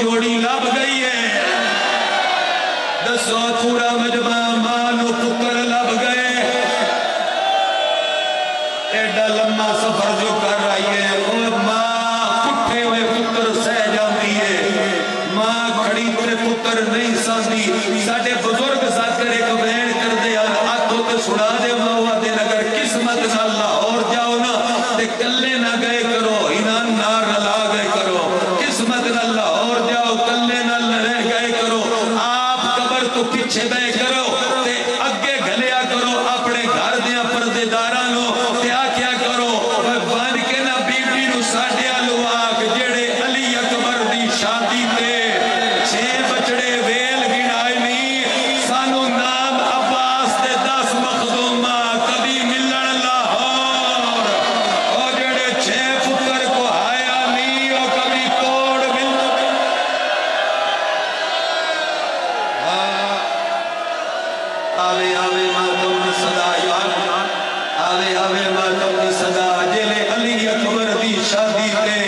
جوڑی لب گئی ہے دسو پورا مجمع مانو پکر لب گئے ایڈا لمحہ سفر جو کر رہی ہے ماں پٹھے ہوئے پتر سہ جاتی ہے ماں کھڑی تے پتر نہیں ساندی ساڑھے بزرگ ساتھ کر ایک بین کر دے آتھوں تے سڑا دے ماں دے اگر قسمت نہ لاہور جاؤ نا تے کلے نہ گئے کرو انان نار نہ گئے کرو قسمت نہ لاہور جاؤ کلے نہ رہ گئے کرو آپ قبر تو پیچھے بے کرو تے اگے گھلیا کرو اپنے گھر دیا پردے دارانو کیا کیا کرو بان کے نہ بی بی نو ساڑھیا لو آگ جڑے علی اکبر دی شادی تے 6 بچڑے ویل گنائے نہیں سانو نام عباس تے 10 مخدومہ کبھی ملن لاہور اور جڑے 6 پتر کو آیا نہیں اور کبھی کوڑ ملن آوے آوے ماتم نے صدا یاد آوے آوے ماتم نے صدا جلے علی اکبر دی شادی تے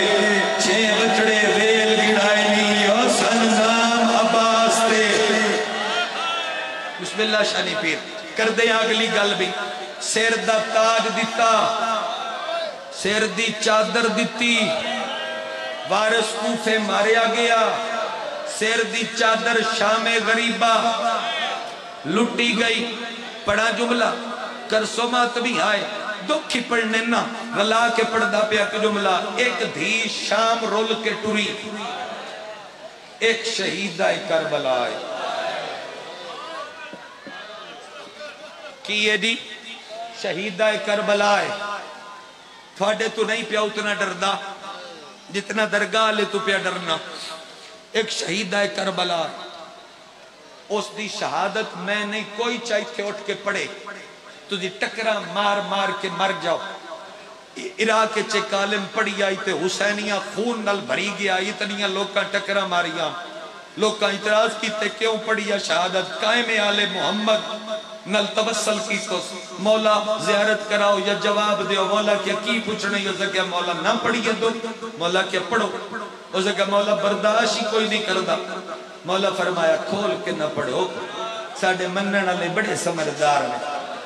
6 بچڑے ویل گڑائے نہیں اور سن نام عباس تے بسم اللہ شانی پیر کر دے اگلی گل بھی سیر دا تاج دیتا سیر دی چادر دیتی وارث کوفے ماریا گیا سیر دی چادر شام غریبہ لٹی گئی پڑھا جملہ کرسو ماتمی آئے دکھی پڑھنے نا غلا کے پڑھدا پیا کہ جملہ ایک دھی شام رول کے ٹوری ایک شہیدہ کربلا آئے کیے دی شہیدہ کربلا آئے تھوڑے تو نہیں پیا اتنا ڈردا جتنا درگاہ لے تو پیا ڈرنا ایک شہیدہ کربلا آئے اس دی شہادت میں نہیں کوئی چاہی تھے اٹھ کے پڑھے تو دی ٹکرہ مار مار کے مر جاؤ عراق چے کالم پڑھی آئی تے حسینیاں خون نل بھری گیا اتنیاں لوکاں ٹکرہ ماریاں لوکاں اعتراض کی تے کیوں پڑھی شہادت قائم آل محمد نل توسل کی تو مولا زیارت کراؤ یا جواب دیو مولا کیا کی پوچھنے یا زکیہ مولا نہ پڑھیے دو مولا کیا پڑھو او زکیہ مولا برداشی کوئی نہیں کردہ مولا فرمایا کھول کے نہ پڑھو ساڑھے منن علی بڑے سمردار میں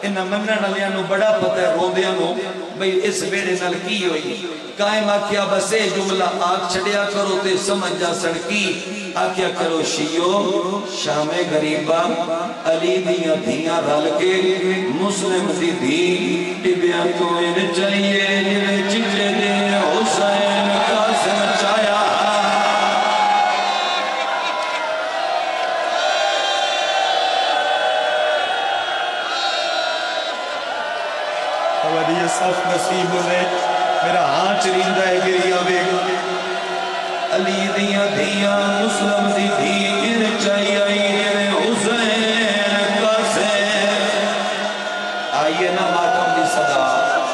انہا منن علیانو بڑا پتہ ہے روندیانو بھئی اس بیڑے نال کی ہوئی قائم آکیا بسے جملہ آگ چھڑیا کرو تے سمجھ جا سڑکی آکیا کرو شیعو شام غریبہ علی دیا دھیاں رل کے مسلم دی دی ٹبیاں تو ان چاہیے جنہیں چچے دے حسین قاسم چایا یہ صف نصیب ہوئے میرا ہاں چریندہ ہے گریا بے علی دیا دیا مسلم دی دی ان چاہیے آئیے حسین قاسم آئیے نا ماتم دی صدا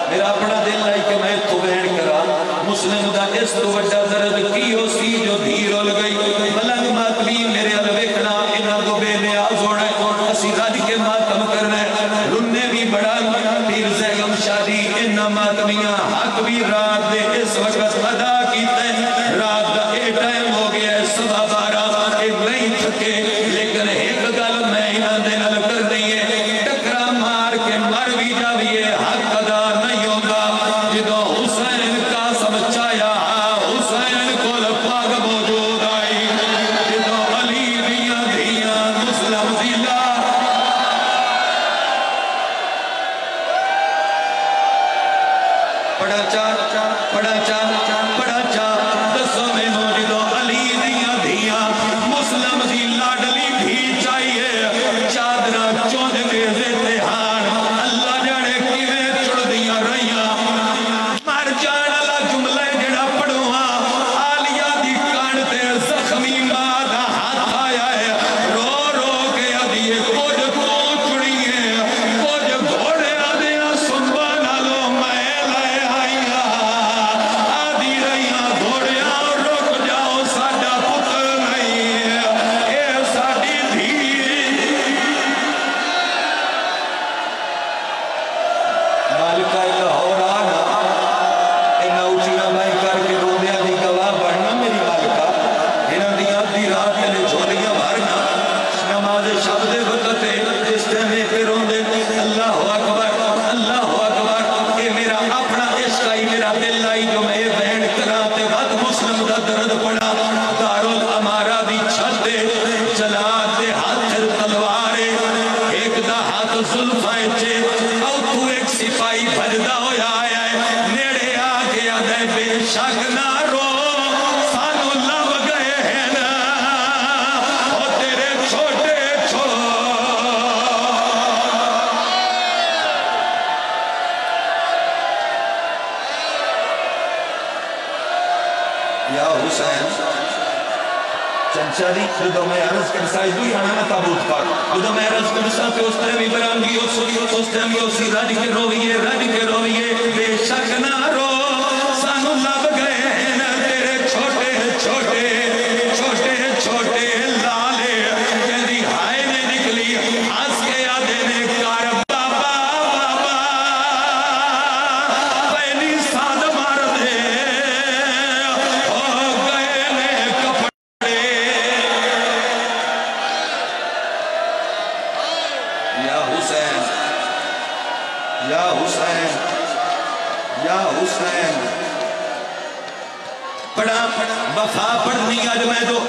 میرا اپنا دل ہے کہ میں تو بہن کرا مسلم دا اس تو وجہ درد کی ہو سی جو دھی رول گئی ملنگ ماتمی میرے علوکنا انہا دو بے نیاز ہونے اسی راج کے ماتم کرنے رننے بھی بڑا پیر زیگم شادی انہا ماتمیاں حق بھی رات دے اس وقت ادا کیتے رات دا اے ٹائم ہو گیا ہے صبح 12 ایک نہیں تھکے لیکن ایک گل میں انہا دے نل کر دئیے ٹکرہ مار کے مر بھی جاویے حق ادا نہیں ہوگا جدو حسین قاسم چایا حسین کو لپاگ موجود آئی جدو علی دیا دیا مسلم دلا پڑھا چار دسو میں ہو جدو علی دیا دیا مسلم دی لاڈ چمچہ دی جدو میں عرض کر سائز دوئی آنا میں تابوت پاک جدو میں عرض کر سائز اس طرح بھی برانگی اس طرح بھی اسی رج کے رویے بے شک نہ رو سانو لب گئے ہیں تیرے چھوٹے چھوٹے چھوٹے چھوٹے لالے کہندی ہائے میں نکلی ہنس کے آدھے نے کار بابا بابا پہلی ساد مار دے ہو گئے نے کپڑے یا حسین یا حسین یا حسین پڑھا وفا پڑھنی آج میں دو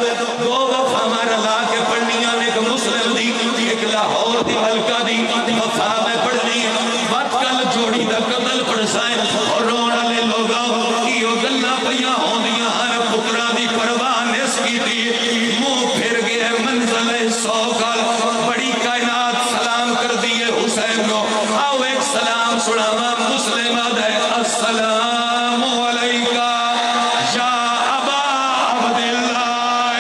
وفا مارا لا کے پڑھنی آنے ایک مسلم دی ایک لاہور دی ملکہ دی وفا میں پڑھنی وقت کل جوڑی دا قتل پڑھ سائیں اور رونا لے لوگا کیوں گلہ پیا ہوں دیا ہر پکرا دی پروان اس کی دی منہ پھر گئے منزل 100 کال بڑی کائنات سلام کر دیے حسین کو آؤ ایک سلام سناوا مسلم آدھے السلام علیکہ یا ابا عبداللہ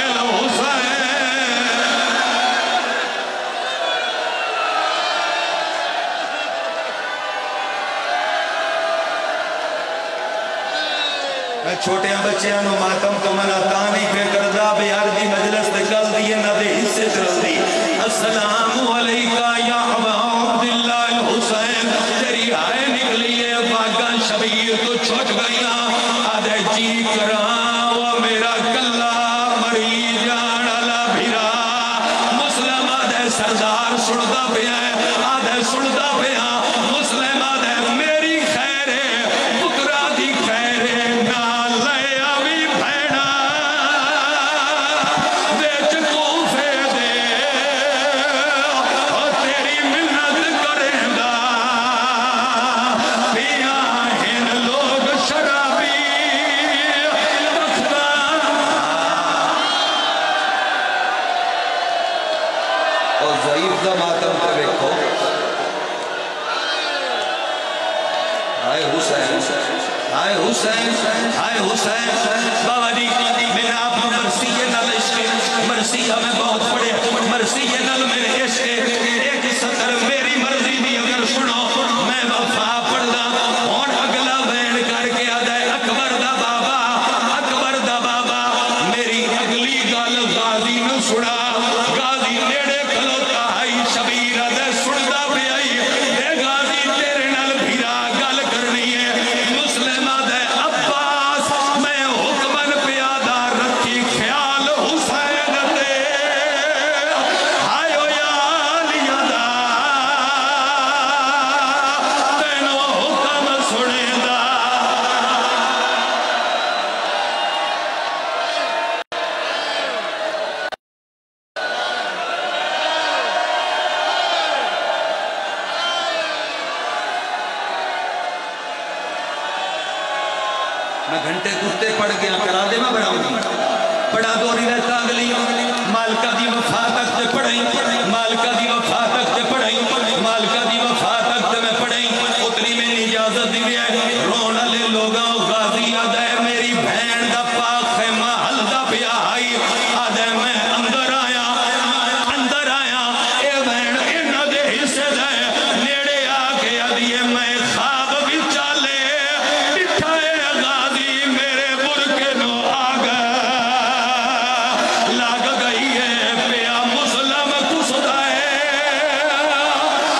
الحسین میں چھوٹے بچیاں نو ماتم تو منا تانی پہ کردہ بیار دی مجلس نکل دیئے نہ دے حصے چل دی السلام علیکہ یا ابا عبداللہ الحسین تیری آئے نکلی ہے باغان شبیر تو چھوٹ گئیاں آدھے جی کراں وہ میرا کلہ مری جان اللہ بھیرا مسلم آدھے سردار سڑتا پیا ہے آدھے سڑتا پیا مسلم آدھے میری خیر ہے پترا دی خیر ہے نہ لے آوی بھیڑا بیچ کوفے دے اور تیری منت کریں دا پیا ہن لوگ شرابی بختہ اور ضعیف دا ماتم پہ بیکھو ہائے حسین بابا جی میں آپ مرثیہ نل عشق مرثیہ میں بہت پڑے مرثیہ نل میرے عشق ایک سطر میری مرضی دی اگر سنو میں وفا پڑھدا اور اگلا بین کر کے آدھے اکبر دا بابا میری اگلی گل غازی نو سنا غازی نیڑے کھلوتا آئی شبیر آدھے سندا بھی آئی اے غازی تیرے نال بھیرا گل کرنی ہے مسلم آدھے عباس میں حکمن پیادہ رکھی خیال حسین دے آئیو یا علیہ دا تینو حکم سنے دا میں گھنٹے کتے پڑھ گیا کرا دے میں بڑھاؤں گی پڑھا دو روایت اگلی مالکہ دی وفا تک تے پڑھیں مالکہ دی وفا تک تے پڑھیں مالکہ دی وفا تک تے میں پڑھیں اتنی میں اجازت دی ہے رونا لے لوگاں غازی آدھے میری بہن دا پاک خیمہ حل دا پیا آئی آدھے میں اندر آیا اے بہن انہ دے حصے دے نیڑے آکے آدھیے میں خواب بھی چالے بٹھائے غازی میرے برکے نو آگا لاگ گئی ہے پیا مسلم کسدائے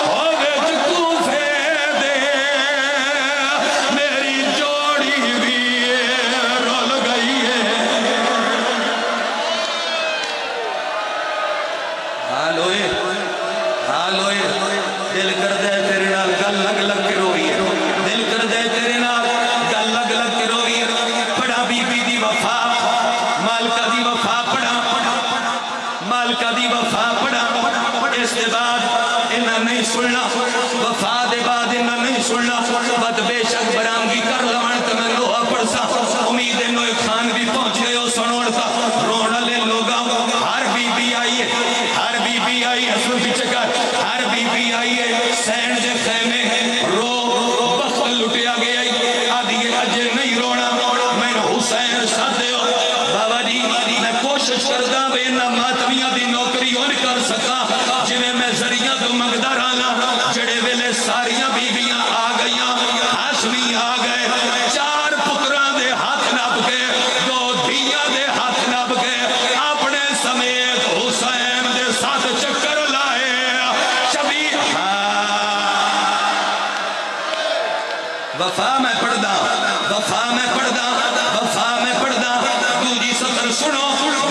ہو بیچ کوفے دے میری جوڑی بھی رول گئی ہے حالوئے دل کر دے تیرے نال گل لگ لگ کے روئی ہے دل کر دے تیرے نال گل لگ لگ کے روئی ہے پڑھا بی بی دی وفا مالکہ دی وفا پڑھا مالکہ دی وفا پڑھا اس دے بعد انہاں نہیں سننا وفا دے بعد انہاں نہیں سننا بد بے شک برامگی کر لون تو میں لوہا پڑسا امید انہوں ایک خان بھی پہنچ گئے ہو سنوڑتا رونا لے لوگا ہر بی بی آئیے ہر بی بی آئیے ہر بی بی آئیے پڑھدا وے نہ ماتمیاں دی نوکری ہون کر سکا جویں میں ذریعہ تو منگدا رہا جڑے ویلے ساریاں بیویاں آ گئیاں ہاشمی آ گئے 4 پتراں دے ہاتھ نپ کے 2 دھیاں دے ہاتھ نپ کے اپنے سمیت حسین دے ساتھ چکر لائے شبی وفا میں پڑھدا وفا میں پڑھدا وفا میں پڑھدا دوجی سطر سنو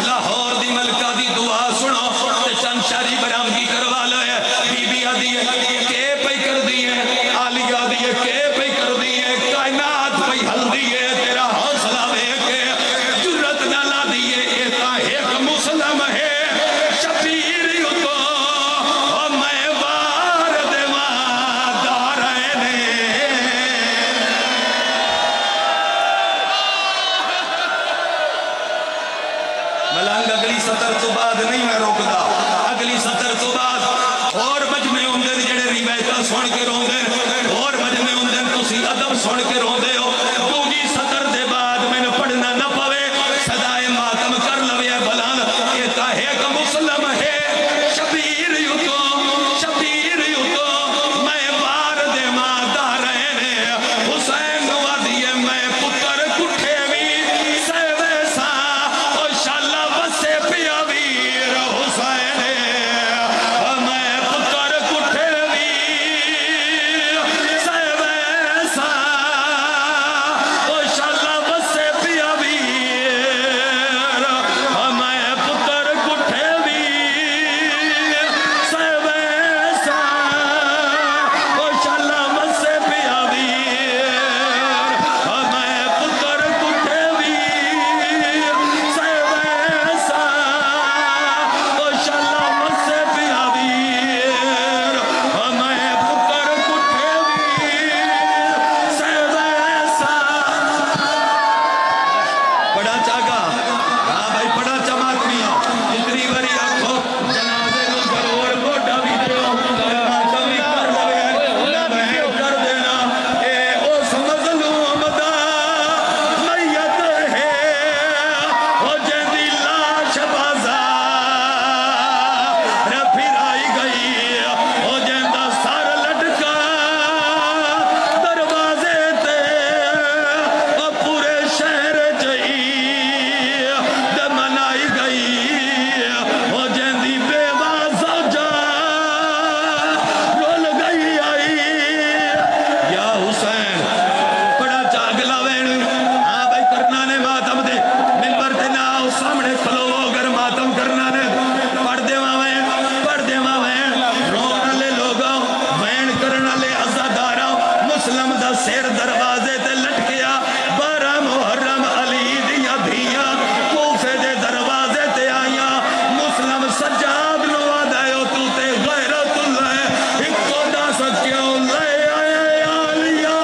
لاہور دی ملکہ دی دعا سنو تے چند شاری برامگی کروا لے بی بی آدیے کے پہ کر دیئے آلیہ آدیے کے پہ کر دیئے کائنات پہ حل دیئے تیرا حوصلہ بے کے جرت نہ لا دیئے ایتا ایک مسلم ہے شبیر یوتو اور میں وار دیوان دارنے ملانگ اگلی سطر تو بعد نہیں میں روکدا اگلی سطر تو بعد اور مجمع ہوندے جڑے روایتاں سن کے روندے اور مجمع ہوندے تسی ادب سن کے روندے ہو دوجی سطر دے بعد میں پڑھنا نہ پوے صدائے ماتم کر لوے بلان یہ تا ایک مسلم ہے شبیر یوتو میں وار دے ماں رہنے حسین نوا دیے میں پتر کٹھے بھی سیوے سا او شاللہ وسے پیا ویر حسین میں پتر کٹھے بھی سیوے سا او شاللہ وسے پیا ویر میں پتر کٹھے بھی سیوے سا او شاللہ وسے پیا ویر میں پتر کٹھے بھی سیوے سا او شاللہ وسے پیا ویر میں پتر کٹھے بھی سیوے سا پڑھا چاگا ہاں بھائی پڑھا چمات میاں اتنی بری آنکھو جنازے کو ضرور گوڑا بھی دیو ماتم بھی کر لوے بہن کر دینا اے اس مظلوم دا میت ہے او جیندی لاش بازار پھر آئی گئی او جیندہ سار لٹکا دروازے تے او پورے شہر جئی دے منائی گئی او جیندی بیوہ زوجہ رول گئی آئی یا حسین بڑا چاگلا وین ہاں بھائی کرنا نے ماتم دے منبر تے نہ آؤ سامنے کھلو اگر ماتم کرنا نے پڑھ دے ماں وین رونا لے لوگاں وین کرنا لے عزاداراں مسلم دا سیر دروازے تے لٹکیا 12 محرم علی دیا دھیاں کوفے دے دروازے تے آئیاں مسلم سجاد نو آدھائیو تو تے غیرت اللہ ایک کو دا سکیوں لے آئے آلیا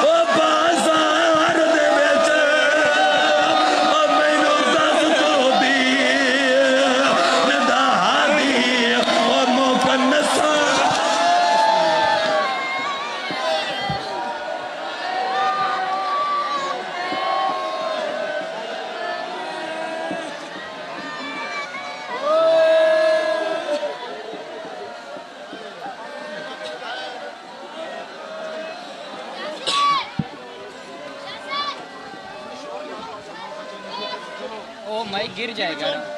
او بازار دے بیچے او میں نو دس تو دی ندا دی او موقع نسا او مائی گر جائے گا